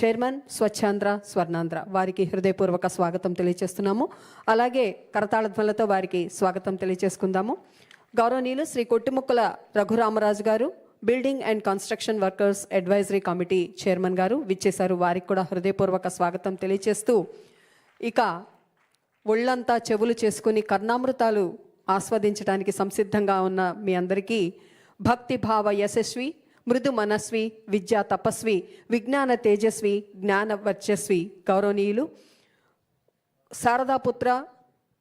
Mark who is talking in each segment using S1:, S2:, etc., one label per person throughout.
S1: Chairman Swachhandhra Swarnandhra వారికి హృదయపూర్వక స్వాగతం తెలియజేస్తున్నాము. అలాగే కరతాళ ధ్వనులతో వారికి స్వాగతం తెలియజేసుకుందాము. గౌరవనీయులు శ్రీ కొట్టిముక్కల రఘురామరాజు గారు, building and construction workers advisory committee chairman గారు విచ్చేశారు. వారికి కూడా హృదయపూర్వక స్వాగతం తెలియజేస్తూ, ఇక ఒళ్ళంతా చెవులు చేసుకుని కర్ణామృతాలు ఆస్వాదించడానికి సంసిద్ధంగా ఉన్న మీ అందరికీ భక్తి భావ యశస్వి, మృదు మనస్వి, విద్యా తపస్వి, విజ్ఞాన తేజస్వి, జ్ఞాన వర్చస్వి గౌరవనీయులు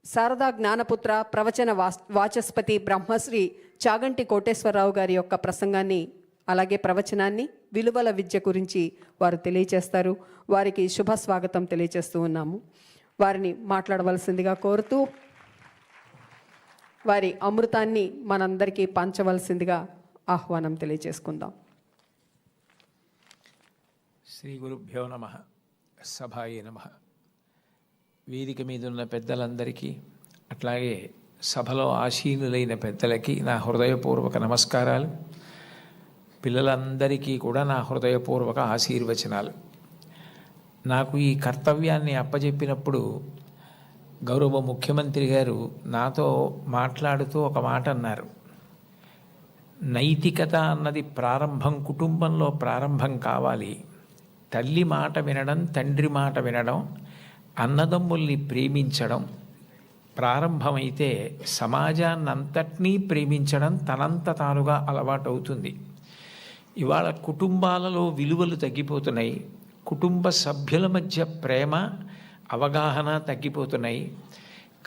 S1: శారదా జ్ఞానపుత్ర ప్రవచన వాచస్పతి బ్రహ్మశ్రీ చాగంటి కోటేశ్వరరావు గారి యొక్క ప్రసంగాన్ని, అలాగే ప్రవచనాన్ని, విలువల విద్య గురించి వారు తెలియజేస్తారు. వారికి శుభ స్వాగతం తెలియజేస్తూ ఉన్నాము. వారిని మాట్లాడవలసిందిగా కోరుతూ వారి అమృతాన్ని మనందరికీ పంచవలసిందిగా ఆహ్వానం తెలియజేసుకుందాం.
S2: శ్రీ గురుభ్యో నమః. సభాయే నమః. వేదిక మీద ఉన్న పెద్దలందరికీ, అట్లాగే సభలో ఆసీనులైన పెద్దలకి నా హృదయపూర్వక నమస్కారాలు. పిల్లలందరికీ కూడా నా హృదయపూర్వక ఆశీర్వచనాలు. నాకు ఈ కర్తవ్యాన్ని అప్పజెప్పినప్పుడు గౌరవ ముఖ్యమంత్రి గారు నాతో మాట్లాడుతూ ఒక మాట అన్నారు. నైతికత అన్నది ప్రారంభం కుటుంబంలో ప్రారంభం కావాలి. తల్లి మాట వినడం, తండ్రి మాట వినడం, అన్నదమ్ముల్ని ప్రేమించడం ప్రారంభమైతే సమాజాన్నంతటినీ ప్రేమించడం తనంత తానుగా అలవాటవుతుంది. ఇవాళ కుటుంబాలలో విలువలు తగ్గిపోతున్నాయి. కుటుంబ సభ్యుల మధ్య ప్రేమ, అవగాహన తగ్గిపోతున్నాయి.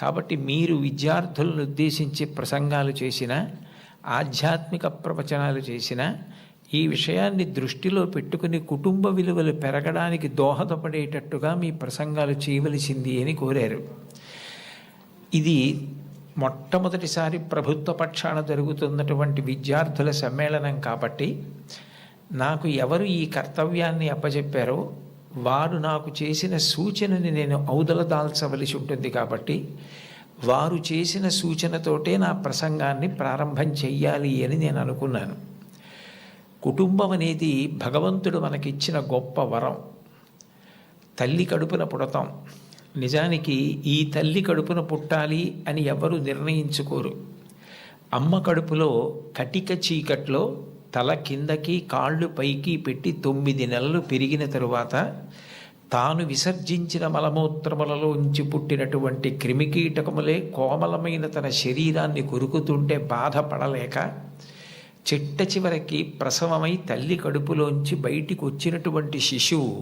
S2: కాబట్టి మీరు విద్యార్థులను ఉద్దేశించి ప్రసంగాలు చేసిన, ఆధ్యాత్మిక ప్రవచనాలు చేసిన ఈ విషయాన్ని దృష్టిలో పెట్టుకుని కుటుంబ విలువలు పెరగడానికి దోహదపడేటట్టుగా మీ ప్రసంగాలు చేయవలసింది అని కోరారు. ఇది మొట్టమొదటిసారి ప్రభుత్వ పక్షాన జరుగుతున్నటువంటి విద్యార్థుల సమ్మేళనం కాబట్టి నాకు ఎవరు ఈ కర్తవ్యాన్ని అప్పచెప్పారో వారు నాకు చేసిన సూచనని నేను ఔదలదాల్చవలసి ఉంటుంది. కాబట్టి వారు చేసిన సూచనతోటే నా ప్రసంగాన్ని ప్రారంభం చెయ్యాలి అని నేను అనుకున్నాను. కుటుంబం అనేది భగవంతుడు మనకిచ్చిన గొప్ప వరం. తల్లి కడుపున పుడతాం. నిజానికి ఈ తల్లి కడుపున పుట్టాలి అని ఎవరు నిర్ణయించుకోరు. అమ్మ కడుపులో కటిక చీకట్లో తల కిందకి కాళ్ళు పైకి పెట్టి 9 నెలలు పెరిగిన తరువాత తాను విసర్జించిన మలమూత్రములలోంచి పుట్టినటువంటి క్రిమికీటకములే కోమలమైన తన శరీరాన్ని కొరుకుతుంటే బాధపడలేక చిట్ట చివరికి ప్రసవమై తల్లి కడుపులోంచి బయటికి వచ్చినటువంటి శిశువు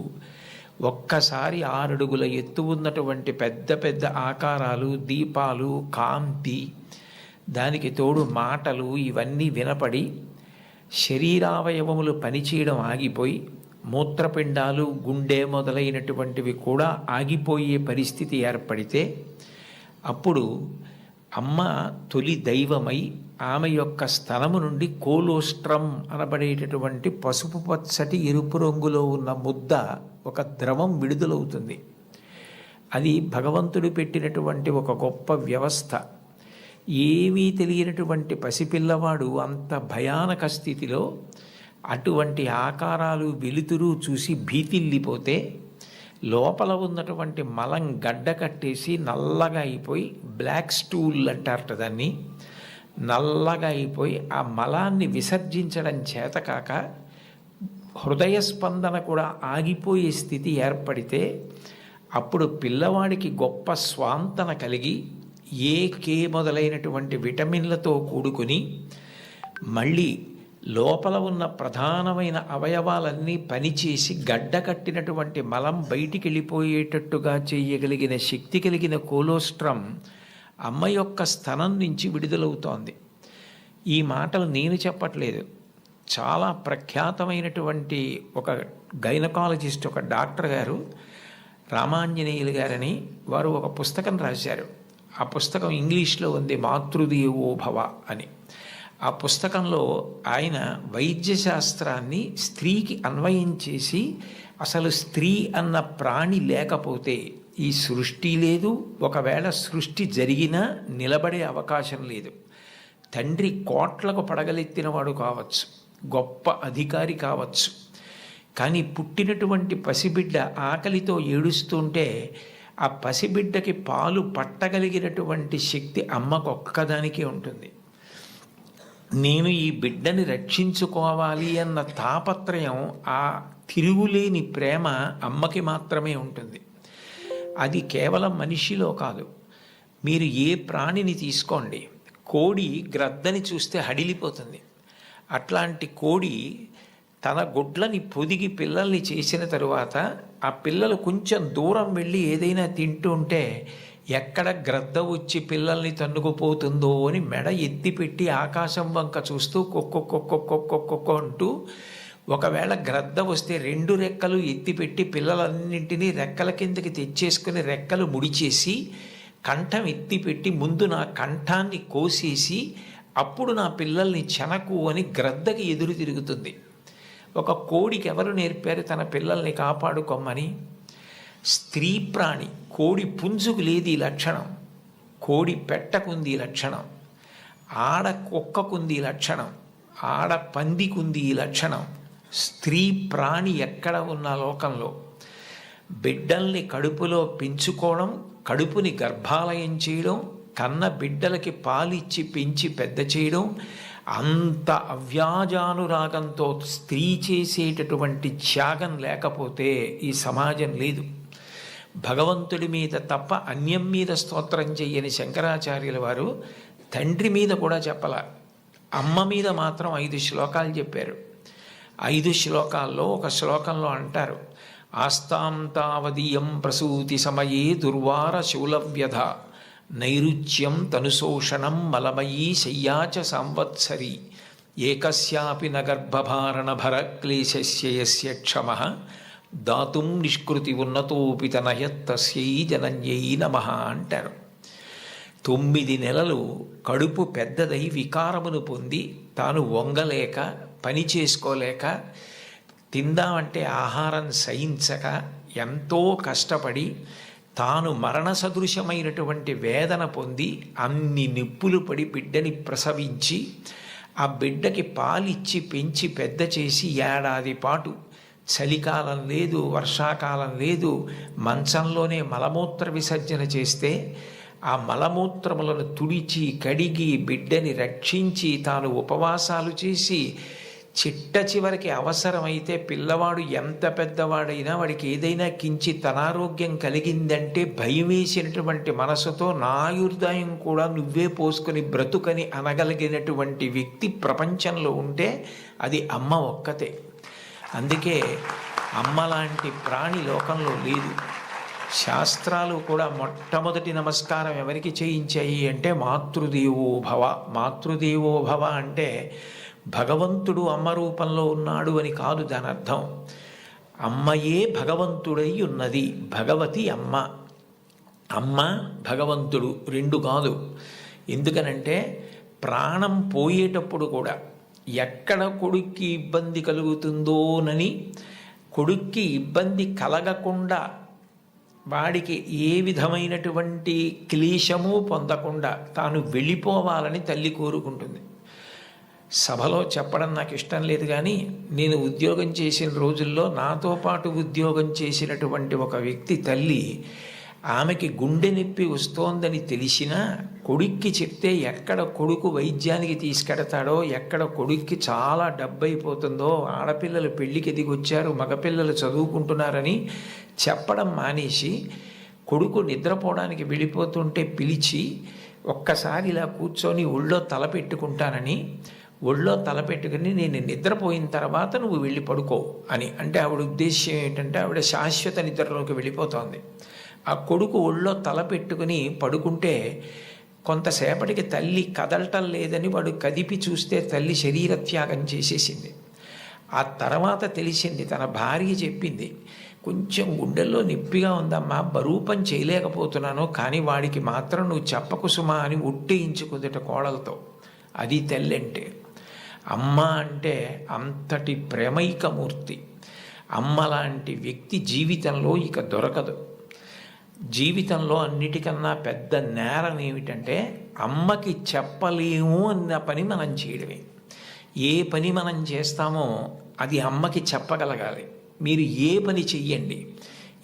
S2: ఒక్కసారి 6 అడుగుల ఎత్తు ఉన్నటువంటి పెద్ద పెద్ద ఆకారాలు, దీపాలు, కాంతి, దానికి తోడు మాటలు ఇవన్నీ వినపడి శరీరావయవములు పనిచేయడం ఆగిపోయి మూత్రపిండాలు, గుండె మొదలైనటువంటివి కూడా ఆగిపోయే పరిస్థితి ఏర్పడితే అప్పుడు అమ్మ తొలి దైవమై ఆమె యొక్క స్తనము నుండి కోలోస్ట్రం అనబడేటటువంటి పసుపు పచ్చటి ఎరుపు రంగులో ఉన్న ముద్ద, ఒక ద్రవం విడుదలవుతుంది. అది భగవంతుడు పెట్టినటువంటి ఒక గొప్ప వ్యవస్థ. ఏమీ తెలియనటువంటి పసిపిల్లవాడు అంత భయానక స్థితిలో అటువంటి ఆకారాలు, వెలుతురు చూసి భీతిల్లిపోతే లోపల ఉన్నటువంటి మలం గడ్డ కట్టేసి నల్లగా అయిపోయి, బ్లాక్ స్టూల్ అంటారట దాన్ని, నల్లగా అయిపోయి ఆ మలాన్ని విసర్జించడం చేతకాక హృదయ స్పందన కూడా ఆగిపోయే స్థితి ఏర్పడితే అప్పుడు పిల్లవాడికి గొప్ప స్వాంతన కలిగి కే మొదలైనటువంటి విటమిన్లతో కూడుకుని మళ్ళీ లోపల ఉన్న ప్రధానమైన అవయవాలన్నీ పనిచేసి గడ్డ కట్టినటువంటి మలం బయటికి వెళ్ళిపోయేటట్టుగా చేయగలిగిన శక్తి కలిగిన కోలోస్ట్రం అమ్మ యొక్క స్తనం నుంచి విడుదలవుతోంది. ఈ మాటలు నేను చెప్పట్లేదు. చాలా ప్రఖ్యాతమైనటువంటి ఒక గైనకాలజిస్ట్, ఒక డాక్టర్ గారు, రామాంజనేయులు గారని, వారు ఒక పుస్తకం రాశారు. ఆ పుస్తకం ఇంగ్లీష్లో ఉంది, మాతృదేవో భవ అని. ఆ పుస్తకంలో ఆయన వైద్యశాస్త్రాన్ని స్త్రీకి అన్వయం చేసి, అసలు స్త్రీ అన్న ప్రాణి లేకపోతే ఈ సృష్టి లేదు, ఒకవేళ సృష్టి జరిగినా నిలబడే అవకాశం లేదు. తండ్రి కోట్లకు పడగలెత్తినవాడు కావచ్చు, గొప్ప అధికారి కావచ్చు, కానీ పుట్టినటువంటి పసిబిడ్డ ఆకలితో ఏడుస్తుంటే ఆ పసిబిడ్డకి పాలు పట్టగలిగినటువంటి శక్తి అమ్మకు ఒక్కదానికే ఉంటుంది. నేను ఈ బిడ్డని రక్షించుకోవాలి అన్న తాపత్రయం, ఆ తిరుగులేని ప్రేమ అమ్మకి మాత్రమే ఉంటుంది. అది కేవలం మనిషిలో కాదు. మీరు ఏ ప్రాణిని తీసుకోండి, కోడి గ్రద్దని చూస్తే హడిలిపోతుంది. అట్లాంటి కోడి తన గుడ్లని పొదిగి పిల్లల్ని చేసిన తరువాత ఆ పిల్లలు కొంచెం దూరం వెళ్ళి ఏదైనా తింటుంటే ఎక్కడ గ్రద్ద వచ్చి పిల్లల్ని తన్నుకుపోతుందో అని మెడ ఎత్తిపెట్టి ఆకాశం వంక చూస్తూ కొక్కొక్కొక్కొక్కొక్కొక్కొ అంటూ, ఒకవేళ గ్రద్ద వస్తే 2 రెక్కలు ఎత్తిపెట్టి పిల్లలన్నింటినీ రెక్కల కిందకి తెచ్చేసుకుని రెక్కలు ముడిచేసి కంఠం ఎత్తిపెట్టి ముందు నా కంఠాన్ని కోసేసి అప్పుడు నా పిల్లల్ని చెనకు అని గ్రద్దకి ఎదురు తిరుగుతుంది. ఒక కోడికి ఎవరు నేర్పారు తన పిల్లల్ని కాపాడుకోమని? స్త్రీ ప్రాణి. కోడి పుంజుకు లేదు ఈ లక్షణం, కోడి పెట్టకుంది ఈ లక్షణం, ఆడ కుక్కకుంది ఈ లక్షణం, ఆడ పందికుంది ఈ లక్షణం. స్త్రీ ప్రాణి ఎక్కడ ఉన్న లోకంలో బిడ్డల్ని కడుపులో పెంచుకోవడం, కడుపుని గర్భాలయం చేయడం, కన్న బిడ్డలకి పాలిచ్చి పెంచి పెద్ద చేయడం, అంత అవ్యాజానురాగంతో స్త్రీ చేసేటటువంటి త్యాగం లేకపోతే ఈ సమాజం లేదు. భగవంతుడి మీద తప్ప అన్యం మీద స్తోత్రం చెయ్యని శంకరాచార్యుల వారు తండ్రి మీద కూడా చెప్పల, అమ్మ మీద మాత్రం 5 శ్లోకాలు చెప్పారు. 5 శ్లోకాల్లో ఒక శ్లోకంలో అంటారు, ఆస్తాం తావదీయం ప్రసూతి సమయే దుర్వార శూలవ్యధ నైరుచ్యం తనుశోషణం మలమయీ శయ్యాచ సంవత్సరి ఏకస్యాపి నగర్భభారణ భర క్లేశస్య క్షమః దాతుం నిష్కృతి ఉన్నతోపి తనయత్తస్యై జనన్యై నమః అంటారు. 9 నెలలు కడుపు పెద్దదై వికారమును పొంది తాను వంగలేక పని చేసుకోలేక తిందామంటే ఆహారం సహించక ఎంతో కష్టపడి తాను మరణ సదృశమైనటువంటి వేదన పొంది అన్ని నిప్పులు పడి బిడ్డని ప్రసవించి ఆ బిడ్డకి పాలిచ్చి పెంచి పెద్ద చేసి ఏడాది పాటు చలికాలం లేదు, వర్షాకాలం లేదు, మంచంలోనే మలమూత్ర విసర్జన చేస్తే ఆ మలమూత్రములను తుడిచి కడిగి బిడ్డని రక్షించి తాను ఉపవాసాలు చేసి చిట్ట చివరికి అవసరమైతే పిల్లవాడు ఎంత పెద్దవాడైనా వాడికి ఏదైనా కించిత్ అనారోగ్యం కలిగిందంటే భయం వేసినటువంటి మనసుతో నా ఆయుర్దాయం కూడా నువ్వే పోసుకొని బ్రతుకని అనగలిగినటువంటి వ్యక్తి ప్రపంచంలో ఉంటే అది అమ్మ ఒక్కతే. అందుకే అమ్మ లాంటి ప్రాణి లోకంలో లేదు. శాస్త్రాలు కూడా మొట్టమొదటి నమస్కారం ఎవరికి చేయించాయి అంటే మాతృదేవో భవ. మాతృదేవో భవ అంటే భగవంతుడు అమ్మ రూపంలో ఉన్నాడు అని కాదు దాని అర్థం. అమ్మయే భగవంతుడై ఉన్నది. భగవతి అమ్మ, అమ్మ భగవంతుడు 2 కాదు. ఎందుకనంటే ప్రాణం పోయేటప్పుడు కూడా ఎక్కడ కొడుక్కి ఇబ్బంది కలుగుతుందోనని కొడుక్కి ఇబ్బంది కలగకుండా వాడికి ఏ విధమైనటువంటి క్లేశము పొందకుండా తాను వెళ్ళిపోవాలని తల్లి కోరుకుంటుంది. సభలో చెప్పడం నాకు ఇష్టం లేదు, కానీ నేను ఉద్యోగం చేసిన రోజుల్లో నాతో పాటు ఉద్యోగం చేసినటువంటి ఒక వ్యక్తి తల్లి, ఆమెకి గుండె నొప్పి వస్తోందని తెలిసినా కొడుక్కి చెప్తే ఎక్కడ కొడుకు వైద్యానికి తీసుకెడతాడో, ఎక్కడ కొడుక్కి చాలా డబ్బు అయిపోతుందో, ఆడపిల్లలు పెళ్ళికి ఎదిగొచ్చారు, మగపిల్లలు చదువుకుంటున్నారని చెప్పడం మానేసి కొడుకు నిద్రపోవడానికి వెళ్ళిపోతుంటే పిలిచి ఒక్కసారి ఇలా కూర్చొని ఒళ్ళో తల పెట్టుకుంటానని, ఒళ్ళో తలపెట్టుకుని నేను నిద్రపోయిన తర్వాత నువ్వు వెళ్ళి పడుకో అని అంటే ఆవిడ ఉద్దేశ్యం ఏంటంటే ఆవిడ శాశ్వత నిద్రలోకి వెళ్ళిపోతోంది. ఆ కొడుకు ఒళ్ళో తలపెట్టుకుని పడుకుంటే కొంతసేపటికి తల్లి కదలటం లేదని వాడు కదిపి చూస్తే తల్లి శరీర త్యాగం చేసేసింది. ఆ తర్వాత తెలిసింది, తన భార్య చెప్పింది, కొంచెం గుండెల్లో నొప్పిగా ఉందమ్మా, బరువు పని చేయలేకపోతున్నాను, కానీ వాడికి మాత్రం నువ్వు చెప్పకు సుమా అని ఒట్టేయించుకుందట కోడలతో. అది తల్లి అంటే. అమ్మ అంటే అంతటి ప్రేమైకమూర్తి. అమ్మ లాంటి వ్యక్తి జీవితంలో ఇక దొరకదు. జీవితంలో అన్నిటికన్నా పెద్ద నేరం ఏమిటంటే అమ్మకి చెప్పలేము అన్న పని మనం చేయడమే. ఏ పని మనం చేస్తామో అది అమ్మకి చెప్పగలగాలి. మీరు ఏ పని చెయ్యండి,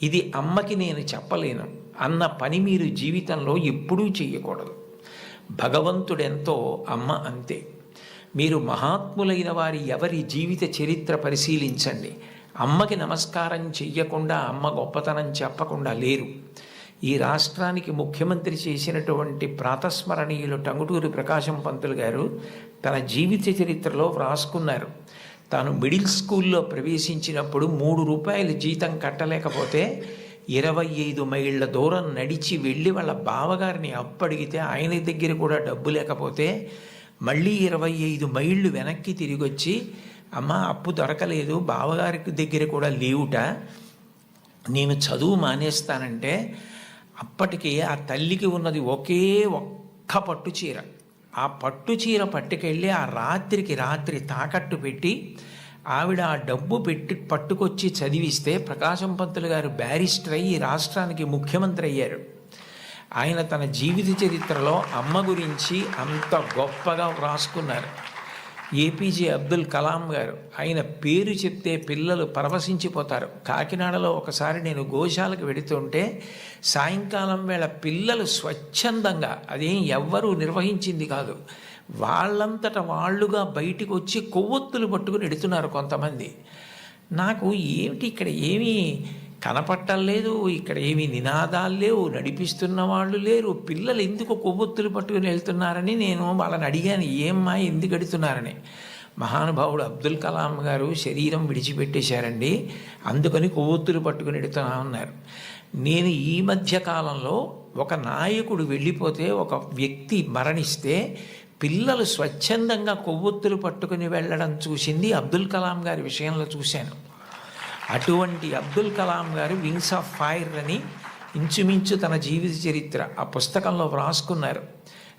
S2: ఇది అమ్మకి నేను చెప్పలేను అన్న పని మీరు జీవితంలో ఎప్పుడూ చెయ్యకూడదు. భగవంతుడెంతో అమ్మ అంతే. మీరు మహాత్ములైన వారి ఎవరి జీవిత చరిత్ర పరిశీలించండి. అమ్మకి నమస్కారం చెయ్యకుండా, అమ్మ గొప్పతనం చెప్పకుండా లేరు. ఈ రాష్ట్రానికి ముఖ్యమంత్రి చేసినటువంటి ప్రాతస్మరణీయులు టంగుటూరి ప్రకాశం పంతులు గారు తన జీవిత చరిత్రలో వ్రాసుకున్నారు. తాను మిడిల్ స్కూల్లో ప్రవేశించినప్పుడు 3 రూపాయలు జీతం కట్టలేకపోతే 25 మైళ్ళ దూరం నడిచి వెళ్ళి వాళ్ళ బావగారిని అప్పడిగితే ఆయన దగ్గర కూడా డబ్బు లేకపోతే మళ్ళీ 25 మైళ్ళు వెనక్కి తిరిగి వచ్చి, అమ్మ అప్పు దొరకలేదు, బావగారికి దగ్గర కూడా లేవుట, నేను చదువు మానేస్తానంటే అప్పటికి ఆ తల్లికి ఉన్నది ఒక్క పట్టు చీర. ఆ పట్టు చీర పట్టుకెళ్ళి ఆ రాత్రికి రాత్రి తాకట్టు పెట్టి ఆవిడ ఆ డబ్బు పట్టుకొచ్చి చదివిస్తే ప్రకాశం పంతులు గారు బ్యారిస్టర్ అయ్యి రాష్ట్రానికి ముఖ్యమంత్రి అయ్యారు. ఆయన తన జీవిత చరిత్రలో అమ్మ గురించి అంత గొప్పగా వ్రాసుకున్నారు. ఏపీజే అబ్దుల్ కలాం గారు, ఆయన పేరు చెప్తే పిల్లలు పరవశించిపోతారు. కాకినాడలో ఒకసారి నేను గోశాలకు వెడుతుంటే సాయంకాలం వేళ పిల్లలు స్వచ్ఛందంగా, అదేం ఎవ్వరూ నిర్వహించింది కాదు, వాళ్ళంతట వాళ్ళుగా బయటికి వచ్చి కొవ్వొత్తులు పట్టుకుని ఎడుతున్నారు కొంతమంది. నాకు ఏమిటి ఇక్కడ ఏమీ కనపట్టలేదు, ఇక్కడ ఏమీ నినాదాలు లేవు, నడిపిస్తున్న వాళ్ళు లేరు, పిల్లలు ఎందుకు కొవ్వొత్తులు పట్టుకుని వెళ్తున్నారని నేను వాళ్ళని అడిగాను, ఏమ్మా ఎందుకు ఎడుతున్నారని. మహానుభావుడు అబ్దుల్ కలాం గారు శరీరం విడిచిపెట్టేశారండి, అందుకని కొవ్వొత్తులు పట్టుకుని ఎడుతున్నా ఉన్నారు. నేను ఈ మధ్య కాలంలో ఒక నాయకుడు వెళ్ళిపోతే, ఒక వ్యక్తి మరణిస్తే పిల్లలు స్వచ్ఛందంగా కొవ్వొత్తులు పట్టుకుని వెళ్ళడం చూసింది అబ్దుల్ కలాం గారి విషయంలో చూశాను. అటువంటి అబ్దుల్ కలాం గారు వింగ్స్ ఆఫ్ ఫైర్ అని ఇంచుమించు తన జీవిత చరిత్ర ఆ పుస్తకంలో వ్రాసుకున్నారు.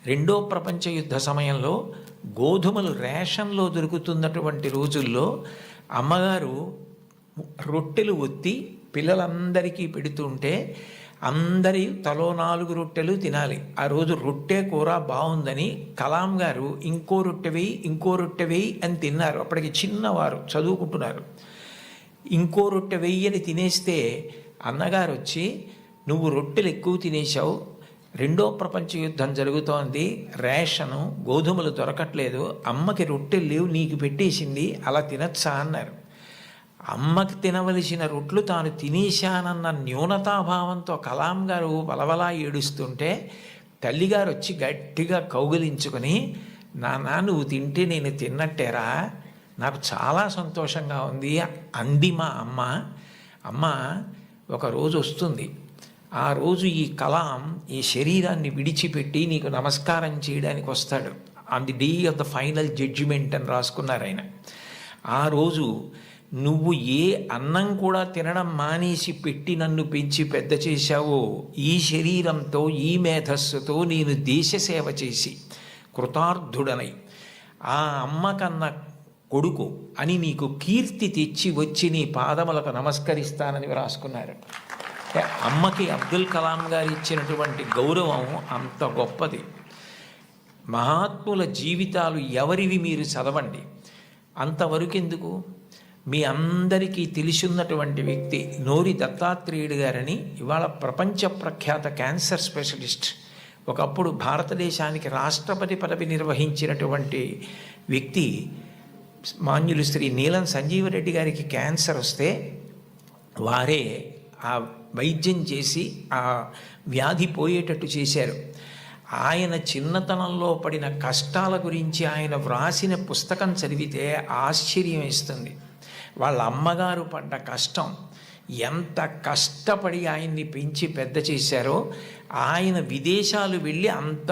S2: 2వ ప్రపంచ యుద్ధ సమయంలో గోధుమలు రేషన్లో దొరుకుతున్నటువంటి రోజుల్లో అమ్మగారు రొట్టెలు ఒత్తి పిల్లలందరికీ పెడుతుంటే అందరి తలో 4 రొట్టెలు తినాలి. ఆ రోజు రొట్టె కూర బాగుందని కలాం గారు ఇంకో రొట్టె వేయి అని తిన్నారు. అప్పటికి చిన్నవారు చదువుకుంటున్నారు. ఇంకో రొట్టె వెయ్యని తినేస్తే అన్నగారు వచ్చి, నువ్వు రొట్టెలు ఎక్కువ తినేశావు, 2వ ప్రపంచ యుద్ధం జరుగుతోంది, రేషను గోధుమలు దొరకట్లేదు, అమ్మకి రొట్టెలు లేవు, నీకు పెట్టేసింది, అలా తినచ్చా అన్నారు. అమ్మకి తినవలసిన రొట్లు తాను తినేశానన్న న్యూనతాభావంతో కలాం గారు వలవలా ఏడుస్తుంటే తల్లిగారు వచ్చి గట్టిగా కౌగిలించుకొని, నాన్న నువ్వు తింటే నేను తిన్నట్టేరా, నాకు చాలా సంతోషంగా ఉంది అంది మా అమ్మ. అమ్మ ఒకరోజు వస్తుంది, ఆ రోజు ఈ కలాం ఈ శరీరాన్ని విడిచిపెట్టి నీకు నమస్కారం చేయడానికి వస్తాడు. On the day of the final judgement అని రాసుకున్నారు ఆయన. ఆ రోజు నువ్వు ఏ అన్నం కూడా తినడం మానేసి పెట్టి నన్ను పెంచి పెద్ద చేశావో, ఈ శరీరంతో ఈ మేధస్సుతో నేను దేశ సేవ చేసి కృతార్థుడనై ఆ అమ్మ కన్న కొడుకు అని నీకు కీర్తి తెచ్చి వచ్చి నీ పాదములకు నమస్కరిస్తానని రాసుకున్నారు. అమ్మకి అబ్దుల్ కలాం గారు ఇచ్చినటువంటి గౌరవం అంత గొప్పది. మహాత్ముల జీవితాలు ఎవరివి మీరు చదవండి. అంతవరకెందుకు, మీ అందరికీ తెలిసిన్నటువంటి వ్యక్తి నోరి దత్తాత్రేయుడు గారని ఇవాళ ప్రపంచ ప్రఖ్యాత క్యాన్సర్ స్పెషలిస్ట్, ఒకప్పుడు భారతదేశానికి రాష్ట్రపతి పదవి నిర్వహించినటువంటి వ్యక్తి, మాన్యులు శ్రీ నీలం సంజీవరెడ్డి గారికి క్యాన్సర్ వస్తే వారే ఆ వైద్యం చేసి ఆ వ్యాధి పోయేటట్టు చేశారు. ఆయన చిన్నతనంలో పడిన కష్టాల గురించి ఆయన వ్రాసిన పుస్తకం చదివితే ఆశ్చర్యం వేస్తుంది. వాళ్ళ అమ్మగారు పడ్డ కష్టం, ఎంత కష్టపడి ఆయన్ని పెంచి పెద్ద చేశారో, ఆయన విదేశాలు వెళ్ళి అంత